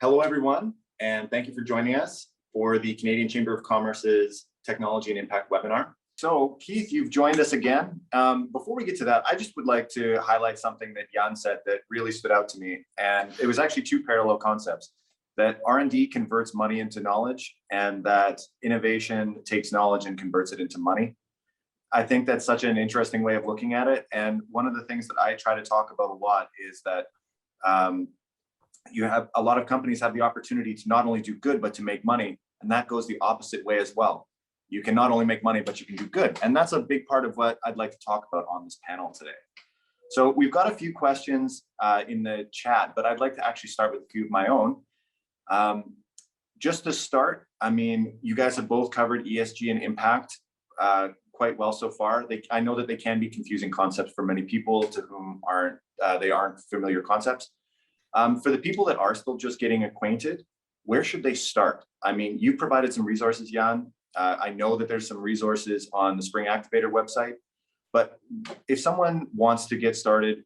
Hello, everyone, and thank you for joining us for the Canadian Chamber of Commerce's Technology and Impact webinar. So, Keith, you've joined us again. Before we get to that, I just would like to highlight something that Yann said that really stood out to me. And it was actually two parallel concepts, that R&D converts money into knowledge and that innovation takes knowledge and converts it into money. I think that's such an interesting way of looking at it. And one of the things that I try to talk about a lot is that you have a lot of companies have the opportunity to not only do good, but to make money. And that goes the opposite way as well. You can not only make money, but you can do good. And that's a big part of what I'd like to talk about on this panel today. So we've got a few questions in the chat, but I'd like to actually start with a few of my own. Just to start, I mean, you guys have both covered ESG and impact quite well so far. I know that they can be confusing concepts for many people to whom they aren't familiar concepts. For the people that are still just getting acquainted, where should they start? I mean, you provided some resources, Yann. I know that there's some resources on the Spring Activator website, but if someone wants to get started,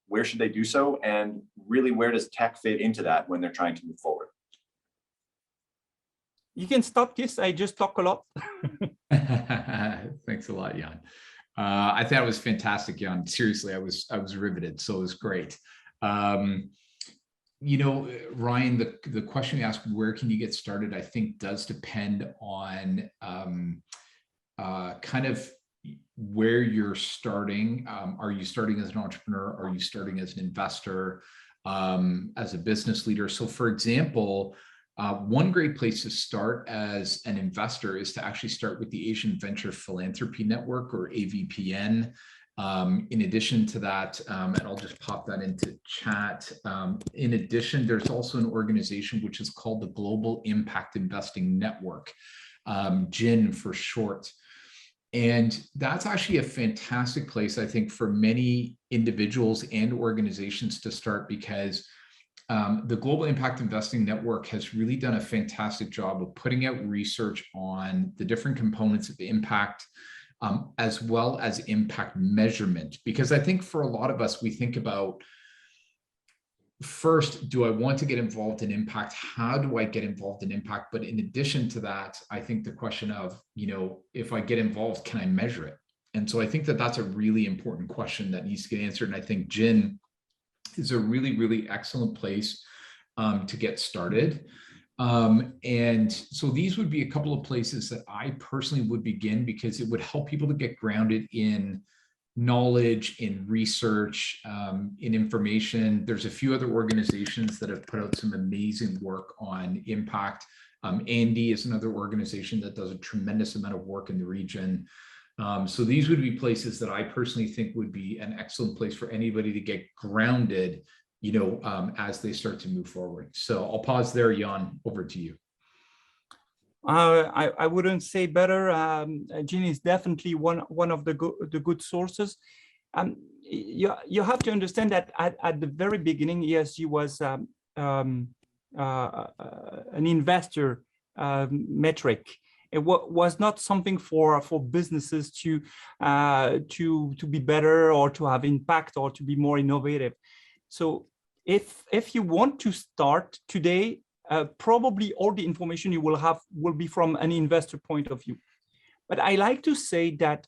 where should they do so? And really, where does tech fit into that when they're trying to move forward? You can stop this. I just talk a lot. Thanks a lot, Yann. I thought it was fantastic, Yann. Seriously, I was riveted. So it was great. You know, Ryan, the question you asked, where can you get started, I think does depend on kind of where you're starting. Are you starting as an entrepreneur? Are you starting as an investor, as a business leader? So for example, one great place to start as an investor is to actually start with the Asian Venture Philanthropy Network, or AVPN. In addition to that, and I'll just pop that into chat. In addition, there's also an organization which is called the Global Impact Investing Network, GIIN for short. And that's actually a fantastic place, I think, for many individuals and organizations to start, because the Global Impact Investing Network has really done a fantastic job of putting out research on the different components of impact, as well as impact measurement. Because I think for a lot of us, we think about, first, do I want to get involved in impact? How do I get involved in impact? But in addition to that, I think the question of, you know, if I get involved, can I measure it? And so I think that that's a really important question that needs to get answered. And I think GIIN is a really, really excellent place to get started. And so these would be a couple of places that I personally would begin, because it would help people to get grounded in knowledge, in research, in information. There's a few other organizations that have put out some amazing work on impact. Andy is another organization that does a tremendous amount of work in the region. So these would be places that I personally think would be an excellent place for anybody to get grounded, you know, as they start to move forward. So I'll pause there. Yann, over to you. I wouldn't say better. GIIN is definitely one of the good sources. You have to understand that at the very beginning, ESG was an investor metric. It was not something for businesses to be better, or to have impact, or to be more innovative. So if you want to start today, probably all the information you will have will be from an investor point of view. But I like to say that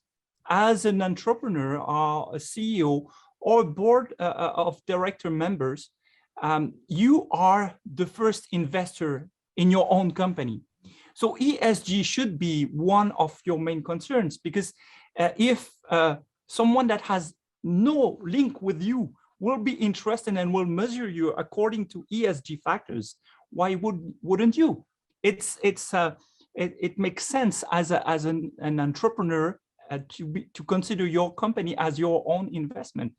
as an entrepreneur, or a CEO, or board of director members, you are the first investor in your own company. So ESG should be one of your main concerns, because if someone that has no link with you will be interested and will measure you according to ESG factors, why wouldn't you? It makes sense as an entrepreneur to consider your company as your own investment.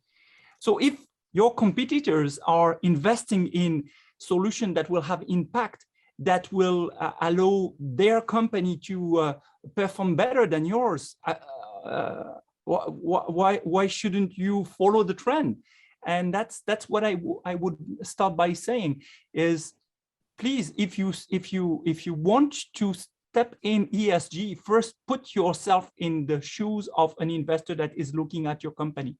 So if your competitors are investing in solutions that will have impact, that will allow their company to perform better than yours, why shouldn't you follow the trend? And that's what I would start by saying is, please, if you want to step in ESG, first put yourself in the shoes of an investor that is looking at your company.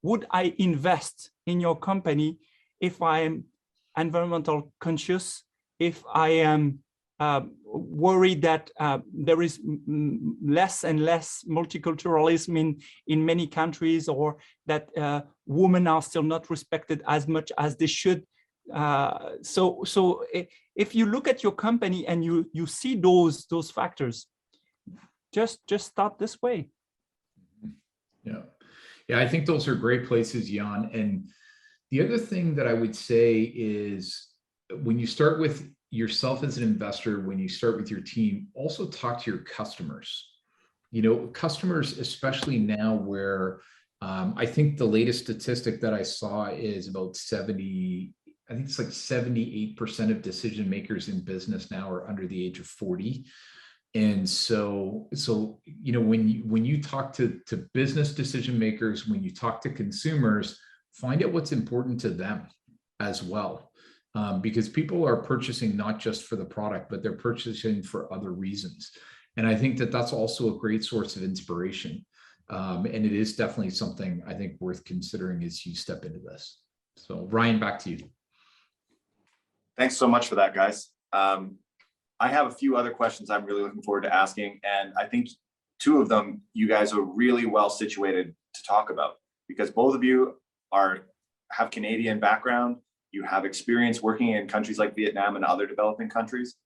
Would I invest in your company if I'm environmental conscious, if I am worried that there is less and less multiculturalism in many countries, or that women are still not respected as much as they should. So if you look at your company and you see those factors, just start this way. Yeah, I think those are great places, Yann. And the other thing that I would say is, when you start with yourself as an investor, when you start with your team, also talk to your customers. You know, customers, especially now where I think the latest statistic that I saw is about 78% of decision makers in business now are under the age of 40. And so you know, when you talk to business decision makers, when you talk to consumers, find out what's important to them as well, because people are purchasing not just for the product, but they're purchasing for other reasons. And I think that that's also a great source of inspiration, and it is definitely something I think worth considering as you step into this. So Ryan, back to you. Thanks so much for that, guys. I have a few other questions I'm really looking forward to asking, and I think two of them you guys are really well situated to talk about, because both of you have Canadian background. You have experience working in countries like Vietnam and other developing countries.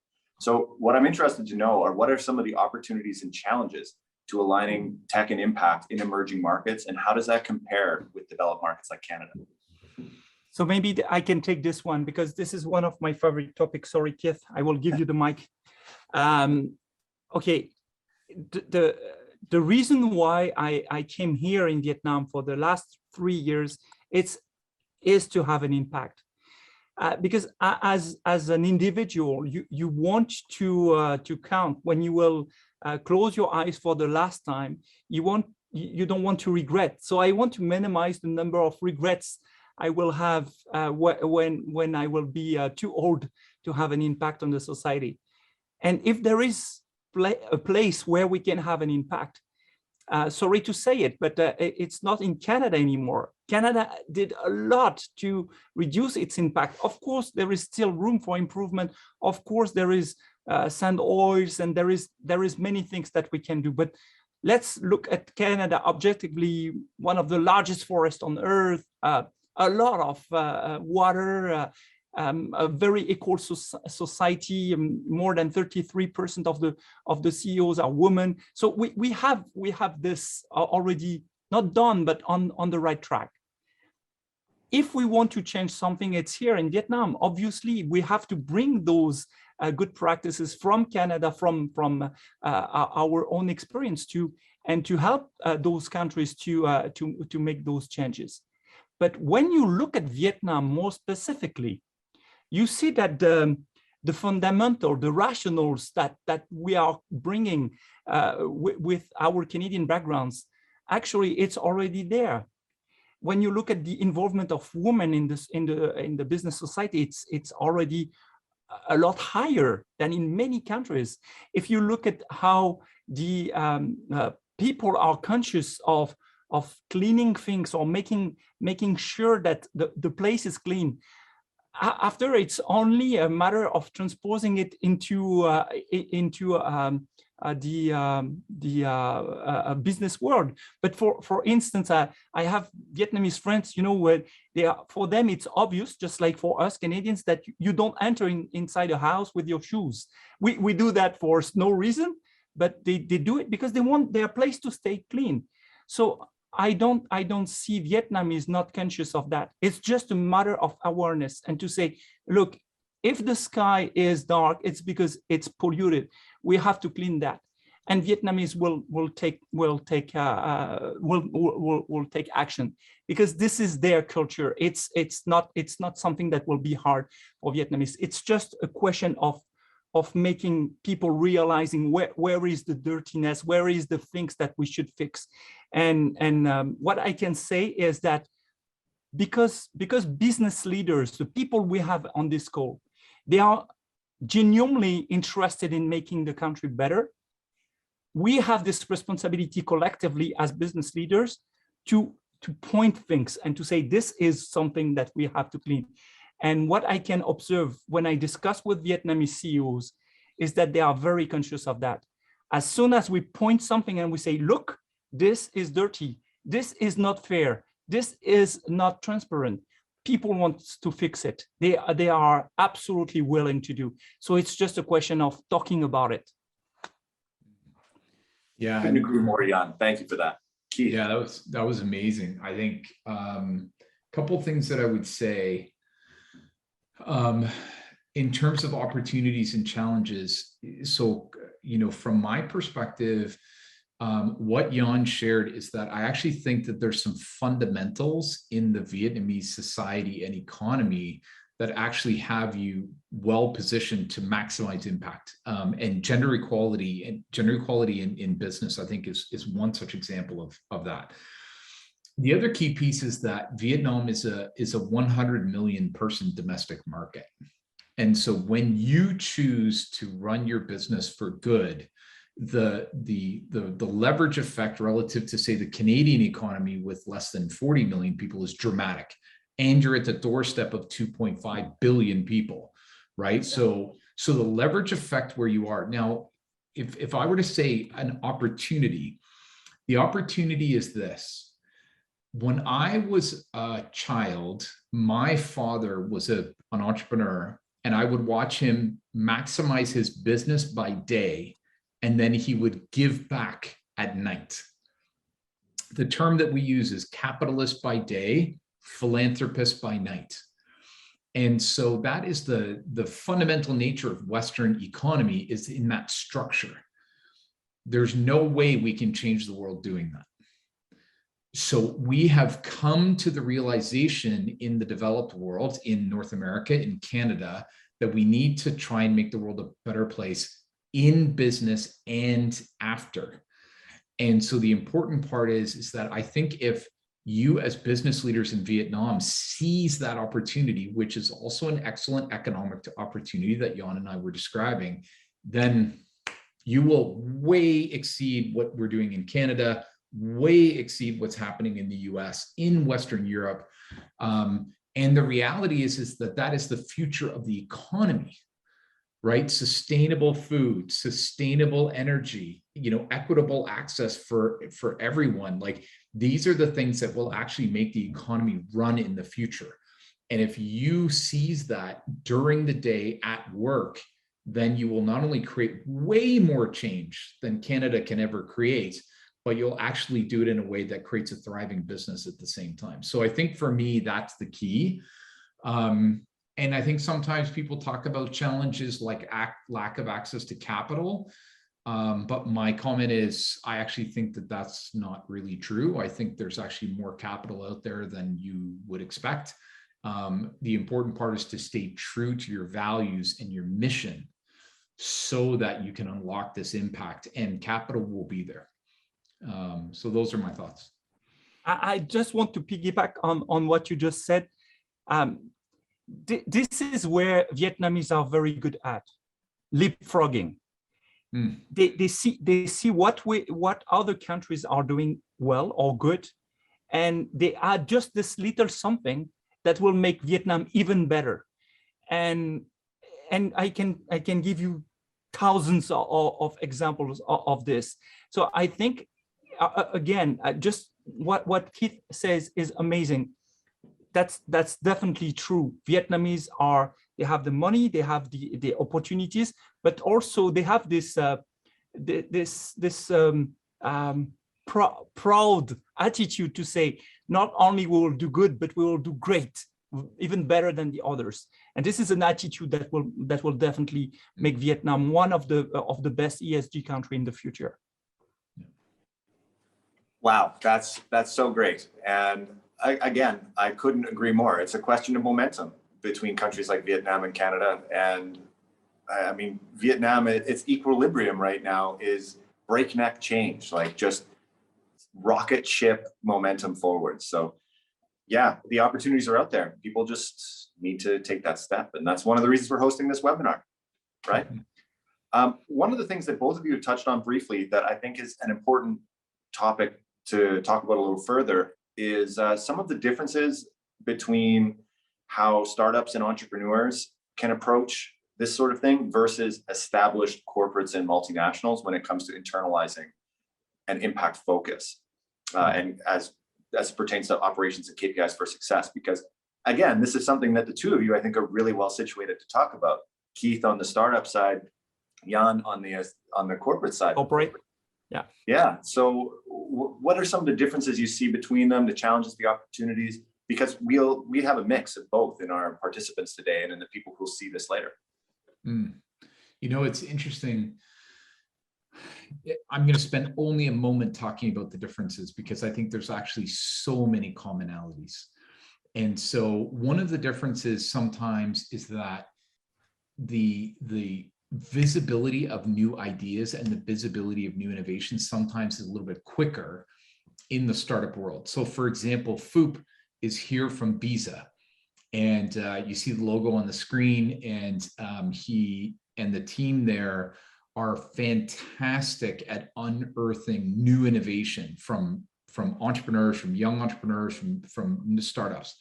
So what I'm interested to know are, what are some of the opportunities and challenges to aligning tech and impact in emerging markets, and how does that compare with developed markets like Canada? So maybe I can take this one, because this is one of my favorite topics. Sorry, Keith, I will give you the mic. Okay, the reason why I came here in Vietnam for the last 3 years is to have an impact. Because as an individual, you want to count when you will close your eyes for the last time. You don't want to regret. So I want to minimize the number of regrets I will have when I will be too old to have an impact on the society. And if there is a place where we can have an impact, sorry to say it, but it's not in Canada anymore. Canada did a lot to reduce its impact. Of course, there is still room for improvement. Of course, there is sand oils, and there is many things that we can do. But let's look at Canada objectively: one of the largest forests on earth, a lot of water, a very equal society. More than 33% of the CEOs are women. So we have this already not done, but on the right track. If we want to change something, it's here in Vietnam. Obviously, we have to bring those good practices from Canada, from our own experience and to help those countries to make those changes. But when you look at Vietnam more specifically, you see that the fundamental, the rationals that we are bringing with our Canadian backgrounds, actually it's already there. When you look at the involvement of women in the business society, it's already a lot higher than in many countries. If you look at how the people are conscious of cleaning things, or making sure that the place is clean, after it's only a matter of transposing it into the business world. But for instance, I have Vietnamese friends, you know, where for them it's obvious, just like for us Canadians, that you don't enter inside a house with your shoes. We do that for no reason, but they do it because they want their place to stay clean. So I don't see Vietnam is not conscious of that. It's just a matter of awareness, and to say, look, if the sky is dark, it's because it's polluted. We have to clean that, and Vietnamese will take action, because this is their culture. It's not something that will be hard for Vietnamese. It's just a question of making people realizing where is the dirtiness, where is the things that we should fix. And what I can say is that because business leaders, the people we have on this call, they are genuinely interested in making the country better, we have this responsibility collectively as business leaders to point things and to say, this is something that we have to clean. And what I can observe when I discuss with Vietnamese CEOs is that they are very conscious of that. As soon as we point something and we say, look, this is dirty, this is not fair, this is not transparent, people want to fix it. They are absolutely willing to do. So it's just a question of talking about it. Yeah, I couldn't agree more, Yann. Thank you for that. Keith. Yeah, that was amazing. I think a couple of things that I would say in terms of opportunities and challenges. So, from my perspective, what Yann shared is that I actually think that there's some fundamentals in the Vietnamese society and economy that actually have you well positioned to maximize impact. And gender equality in business, I think, is one such example of that. The other key piece is that Vietnam is a 100 million person domestic market. And so when you choose to run your business for good, the leverage effect relative to, say, the Canadian economy with less than 40 million people is dramatic. And you're at the doorstep of 2.5 billion people, right? So the leverage effect where you are now, if I were to say an opportunity, the opportunity is this. When I was a child, my father was an entrepreneur, and I would watch him maximize his business by day, and then he would give back at night. The term that we use is capitalist by day, philanthropist by night. And so that is the fundamental nature of Western economy, is in that structure. There's no way we can change the world doing that. So we have come to the realization in the developed world, in North America, in Canada, that we need to try and make the world a better place in business and after. And so the important part is that I think if you as business leaders in Vietnam seize that opportunity, which is also an excellent economic opportunity that Yann and I were describing, then you will way exceed what we're doing in Canada, way exceed what's happening in the US, in Western Europe. And the reality is that is the future of the economy, right? Sustainable food, sustainable energy, equitable access for everyone. Like, these are the things that will actually make the economy run in the future. And if you seize that during the day at work, then you will not only create way more change than Canada can ever create, but you'll actually do it in a way that creates a thriving business at the same time. So I think for me, that's the key. And I think sometimes people talk about challenges like lack of access to capital. But my comment is, I actually think that that's not really true. I think there's actually more capital out there than you would expect. The important part is to stay true to your values and your mission so that you can unlock this impact, and capital will be there. So those are my thoughts. I just want to piggyback on what you just said. This is where Vietnamese are very good at, leapfrogging. They see what other countries are doing well or good, and they add just this little something that will make Vietnam even better. And I can give you thousands of examples of this. So I think again, just what Keith says is amazing. That's definitely true. Vietnamese they have the money, they have the opportunities, but also they have this proud attitude to say, not only we will do good, but we will do great, even better than the others. And this is an attitude that will definitely make Vietnam one of the best ESG country in the future. Wow, that's so great. And I couldn't agree more. It's a question of momentum between countries like Vietnam and Canada. And I mean, Vietnam, its equilibrium right now is breakneck change, like just rocket ship momentum forward. So yeah, the opportunities are out there. People just need to take that step. And that's one of the reasons we're hosting this webinar, right? One of the things that both of you touched on briefly that I think is an important topic to talk about a little further is some of the differences between how startups and entrepreneurs can approach this sort of thing versus established corporates and multinationals when it comes to internalizing an impact focus, and as pertains to operations and KPIs for success. Because again, this is something that the two of you, I think, are really well situated to talk about. Keith on the startup side, Yann on the corporate side. Corporate. Yeah. Yeah. So what are some of the differences you see between them, the challenges, the opportunities? Because we have a mix of both in our participants today and in the people who'll see this later. You know, it's interesting. I'm going to spend only a moment talking about the differences because I think there's actually so many commonalities. And so one of the differences sometimes is that the visibility of new ideas and the visibility of new innovations sometimes is a little bit quicker in the startup world. So for example, Foop is here from Biza, and you see the logo on the screen, and he and the team there are fantastic at unearthing new innovation from entrepreneurs, from young entrepreneurs, from startups.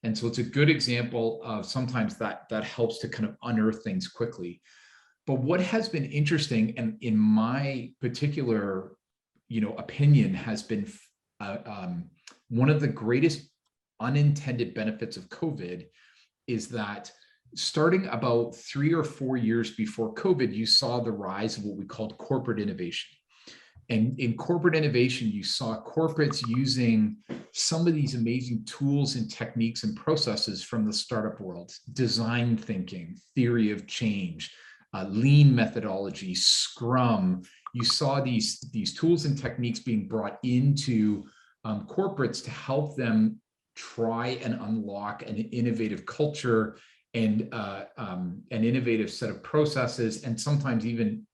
And so it's a good example of sometimes that helps to kind of unearth things quickly. But what has been interesting, and in my particular, opinion, has been one of the greatest unintended benefits of COVID is that starting about 3 or 4 years before COVID, you saw the rise of what we called corporate innovation. And in corporate innovation, you saw corporates using some of these amazing tools and techniques and processes from the startup world: design thinking, theory of change, lean methodology, Scrum. You saw these tools and techniques being brought into corporates to help them try and unlock an innovative culture and an innovative set of processes, and sometimes even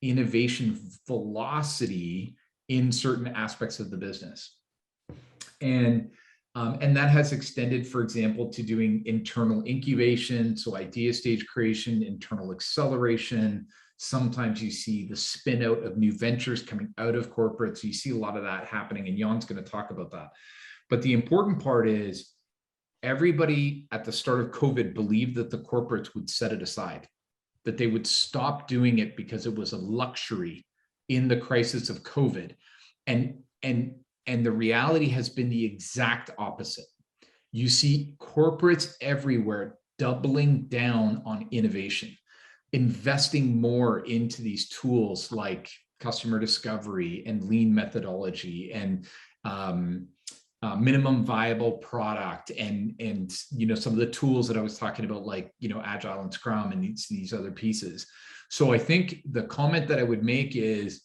innovation velocity in certain aspects of the business. And that has extended, for example, to doing internal incubation, so idea stage creation, internal acceleration. Sometimes you see the spin out of new ventures coming out of corporates. You see a lot of that happening, and Yann's going to talk about that. But the important part is everybody at the start of COVID believed that the corporates would set it aside, that they would stop doing it because it was a luxury in the crisis of COVID. And the reality has been the exact opposite. You see corporates everywhere doubling down on innovation, investing more into these tools like customer discovery and lean methodology and minimum viable product and some of the tools that I was talking about, like Agile and Scrum and these other pieces. So I think the comment that I would make is,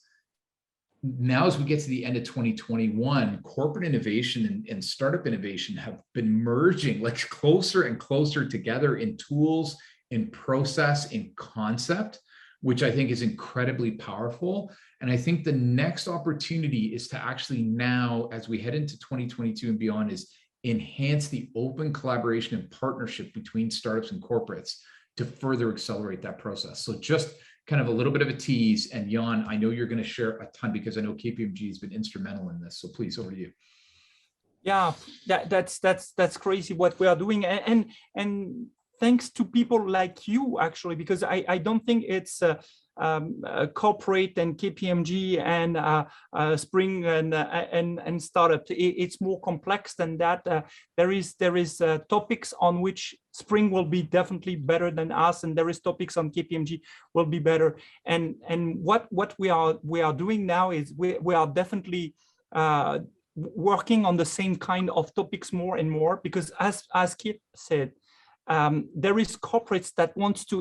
now as we get to the end of 2021, corporate innovation and startup innovation have been merging like closer and closer together in tools, in process, in concept, which I think is incredibly powerful. And I think the next opportunity is to actually now, as we head into 2022 and beyond, is enhance the open collaboration and partnership between startups and corporates to further accelerate that process. So just kind of a little bit of a tease, and Yann, I know you're going to share a ton because I know KPMG has been instrumental in this. So please, over to you. Yeah, that's crazy what we are doing, and thanks to people like you, actually, because I don't think it's corporate and KPMG and Spring and startup. It's more complex than that. There is topics on which Spring will be definitely better than us, and there is topics on KPMG will be better. And what we are doing now is we are definitely working on the same kind of topics more and more, because as Keith said, there is corporates that wants to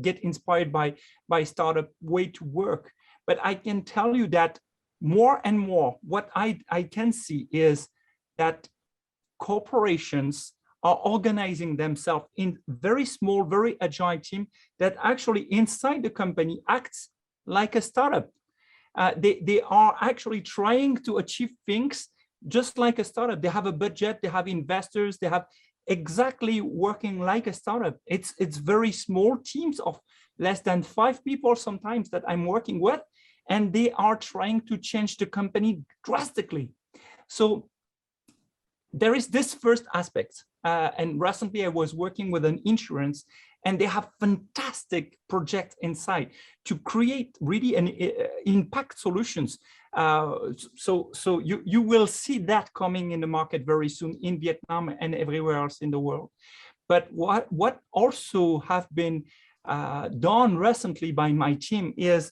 get inspired by startup way to work. But I can tell you that more and more, what I can see is that corporations are organizing themselves in very small, very agile team that actually inside the company acts like a startup. They are actually trying to achieve things just like a startup. They have a budget, they have investors, they have exactly working like a startup. It's very small teams of less than 5 people sometimes that I'm working with, and they are trying to change the company drastically. So there is this first aspect. and recently I was working with an insurance, and they have fantastic project inside to create really an impact solutions. So you will see that coming in the market very soon in Vietnam and everywhere else in the world. But what also have been done recently by my team is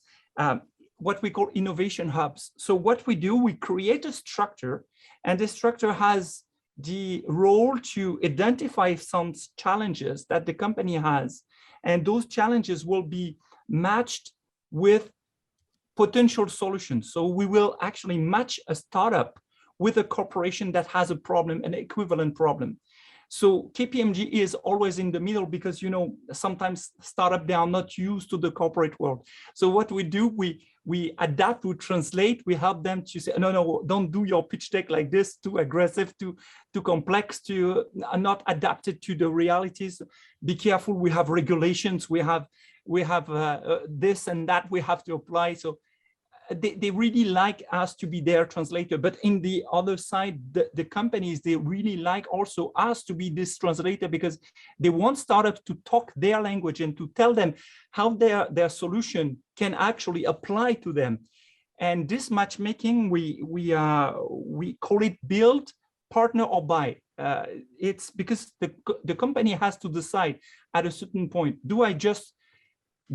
what we call innovation hubs. So what we do, we create a structure, and this structure has the role to identify some challenges that the company has, and those challenges will be matched with potential solutions. So we will actually match a startup with a corporation that has a problem, an equivalent problem. So KPMG is always in the middle because, you know, sometimes startup, they are not used to the corporate world. So what we do, we adapt, we translate, we help them to say, no, don't do your pitch deck like this, too aggressive, too complex, to not adapted to the realities. Be careful, we have regulations, we have this and that we have to apply. So they really like us to be their translator. But in the other side, the companies, they really like also us to be this translator, because they want startups to talk their language and to tell them how their solution can actually apply to them. And this matchmaking, we call it build, partner, or buy. It's because the company has to decide at a certain point, do I just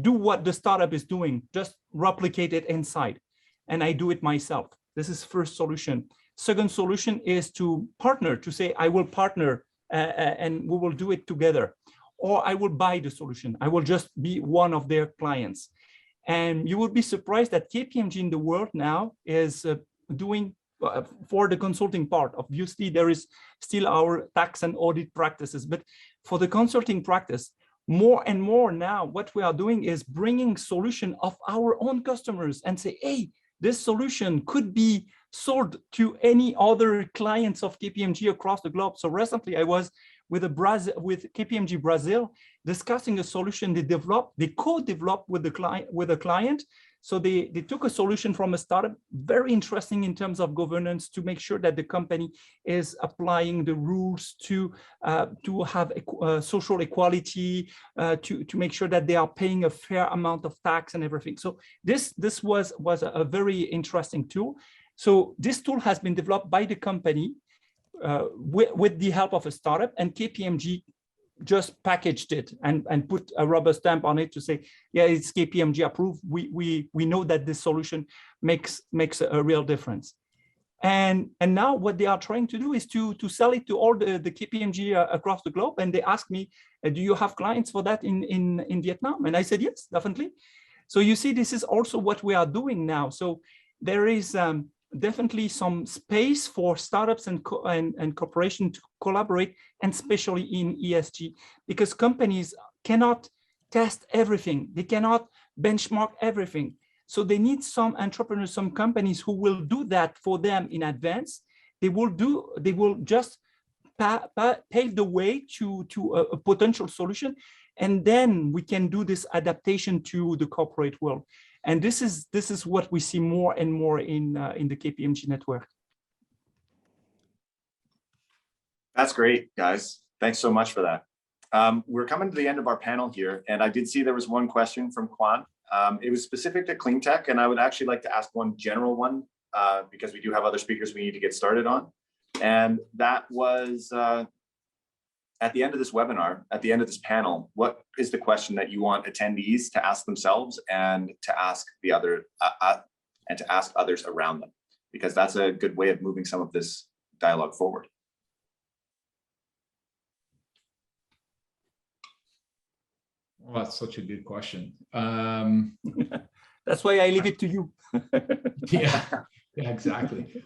do what the startup is doing, just replicate it inside, and I do it myself? This is first solution. Second solution is to partner, to say, I will partner and we will do it together. Or I will buy the solution. I will just be one of their clients. And you will be surprised that KPMG in the world now is doing for the consulting part. Obviously, there is still our tax and audit practices, but for the consulting practice, more and more now, what we are doing is bringing solution of our own customers and say, hey, this solution could be sold to any other clients of KPMG across the globe. So recently I was with KPMG Brazil discussing a solution they co-developed with a client. So they took a solution from a startup, very interesting in terms of governance, to make sure that the company is applying the rules to have social equality, to make sure that they are paying a fair amount of tax and everything. So this was a very interesting tool. So this tool has been developed by the company with the help of a startup, and KPMG just packaged it and put a rubber stamp on it to say, yeah, it's KPMG approved. We know that this solution makes a real difference. And now what they are trying to do is to sell it to all the KPMG across the globe. And they asked me, do you have clients for that in Vietnam? And I said, yes, definitely. So you see, this is also what we are doing now. So there is definitely some space for startups and corporations to collaborate, and especially in ESG, because companies cannot test everything. They cannot benchmark everything. So they need some entrepreneurs, some companies who will do that for them in advance. They will just pave the way to a potential solution. And then we can do this adaptation to the corporate world. And this is what we see more and more in the KPMG network. That's great, guys. Thanks so much for that. We're coming to the end of our panel here, and I did see there was one question from Kwan. It was specific to clean tech, and I would actually like to ask one general one because we do have other speakers we need to get started on. And that was at the end of this webinar, at the end of this panel, what is the question that you want attendees to ask themselves and to ask others around them? Because that's a good way of moving some of this dialogue forward. Well, that's such a good question. That's why I leave it to you. yeah, exactly.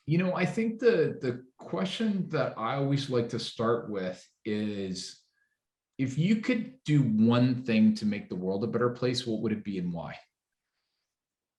You know, I think the question that I always like to start with is, if you could do one thing to make the world a better place, what would it be and why?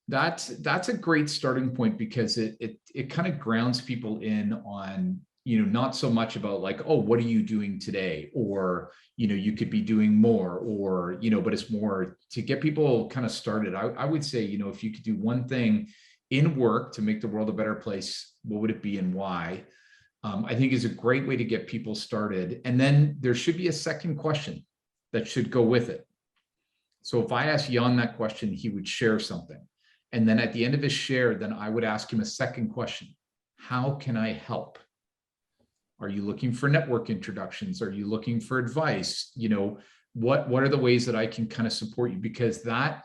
That's a great starting point, because it kind of grounds people in on, you know, not so much about like, oh, what are you doing today? Or, you know, you could be doing more, or, you know, but it's more to get people kind of started. I would say, you know, if you could do one thing in work to make the world a better place, what would it be and why? I think is a great way to get people started. And then there should be a second question that should go with it. So if I ask Yann that question, he would share something. And then at the end of his share, then I would ask him a second question. How can I help? Are you looking for network introductions? Are you looking for advice? You know, what are the ways that I can kind of support you? Because that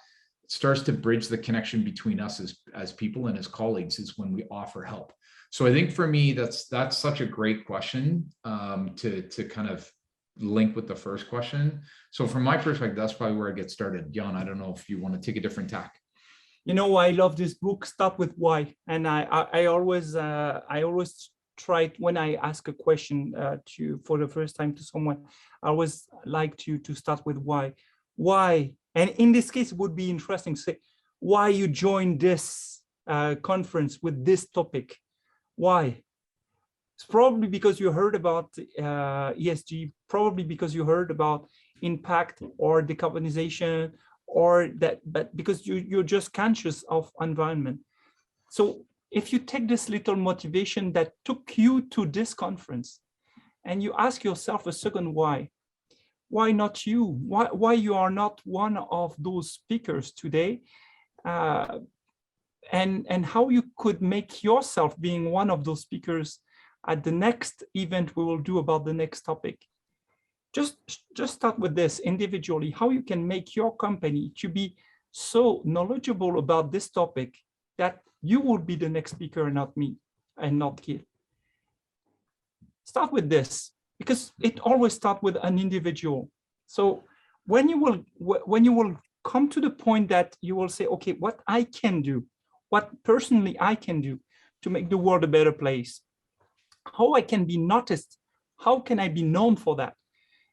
starts to bridge the connection between us as people and as colleagues is when we offer help. So I think for me, that's such a great question to kind of link with the first question. So from my perspective, that's probably where I get started. Yann, I don't know if you want to take a different tack. You know, I love this book, Start with Why. And I always try, when I ask a question for the first time to someone, I always like to start with why. Why? And in this case, it would be interesting to say, why you joined this conference with this topic? Why? It's probably because you heard about ESG, probably because you heard about impact or decarbonization, or that, but because you're just conscious of environment. So if you take this little motivation that took you to this conference and you ask yourself a second why not you? Why you are not one of those speakers today? And how you could make yourself being one of those speakers at the next event we will do about the next topic. Just start with this individually, how you can make your company to be so knowledgeable about this topic that you will be the next speaker, not me and not Keith. Start with this, because it always starts with an individual. So when you will come to the point that you will say, okay, what I can do, what personally I can do to make the world a better place, how I can be noticed, how can I be known for that?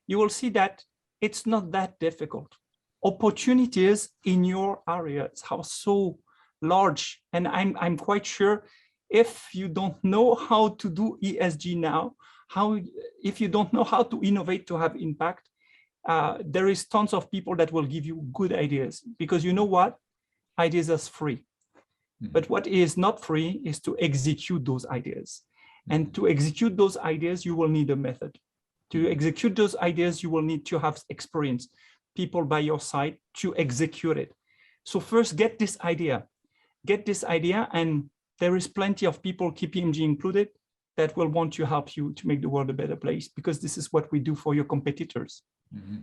You will see that it's not that difficult. Opportunities in your areas are so large. And I'm quite sure if you don't know how to do ESG now, if you don't know how to innovate to have impact, there is tons of people that will give you good ideas, because you know what? Ideas are free. But what is not free is to execute those ideas. And to execute those ideas, you will need a method. To execute those ideas, you will need to have experience, people by your side to execute it. So first get this idea, and there is plenty of people, KPMG included, that will want to help you to make the world a better place, because this is what we do for your competitors. Mm-hmm.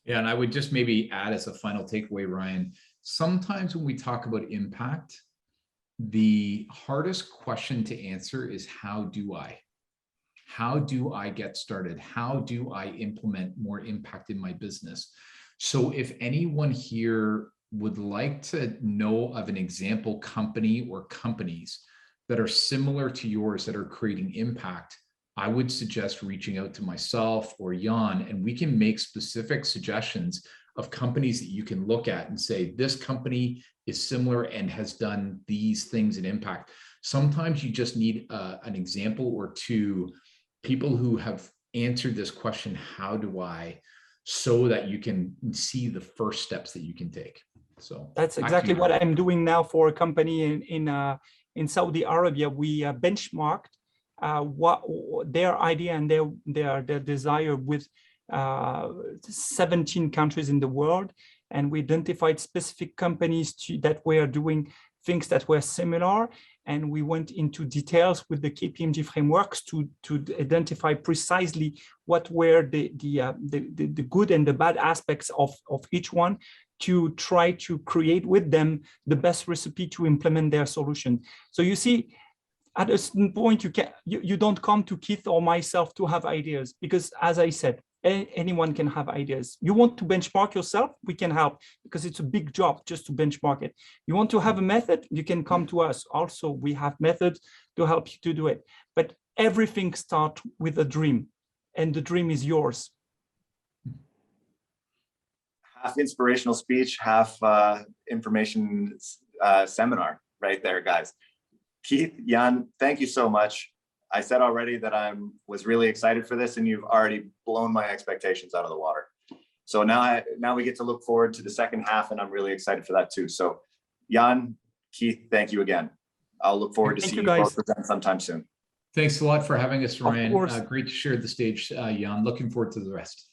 Yeah, and I would just maybe add as a final takeaway, Ryan, sometimes when we talk about impact, the hardest question to answer is how do I? How do I get started? How do I implement more impact in my business? So if anyone here would like to know of an example company or companies that are similar to yours that are creating impact, I would suggest reaching out to myself or Yann, and we can make specific suggestions of companies that you can look at and say, this company is similar and has done these things in impact. Sometimes you just need an example or two, people who have answered this question, how do I, so that you can see the first steps that you can take. So that's exactly what I'm doing now for a company in Saudi Arabia. We benchmarked what their idea and their desire with 17 countries in the world, and we identified specific companies that were doing things that were similar, and we went into details with the KPMG frameworks to identify precisely what were the good and the bad aspects of each one, to try to create with them the best recipe to implement their solution. So you see, at a certain point, you don't come to Keith or myself to have ideas, because as I said, anyone can have ideas. You want to benchmark yourself, we can help, because it's a big job just to benchmark it. You want to have a method, you can come to us. Also, we have methods to help you to do it. But everything starts with a dream, and the dream is yours. Half inspirational speech, half information seminar right there, guys. Keith, Yann, thank you so much. I said already that I was really excited for this, and you've already blown my expectations out of the water. So now we get to look forward to the second half, and I'm really excited for that too. So Yann, Keith, thank you again. I'll look forward to seeing you both present sometime soon. Thanks a lot for having us, Ryan. course. Great to share the stage, Yann. Looking forward to the rest.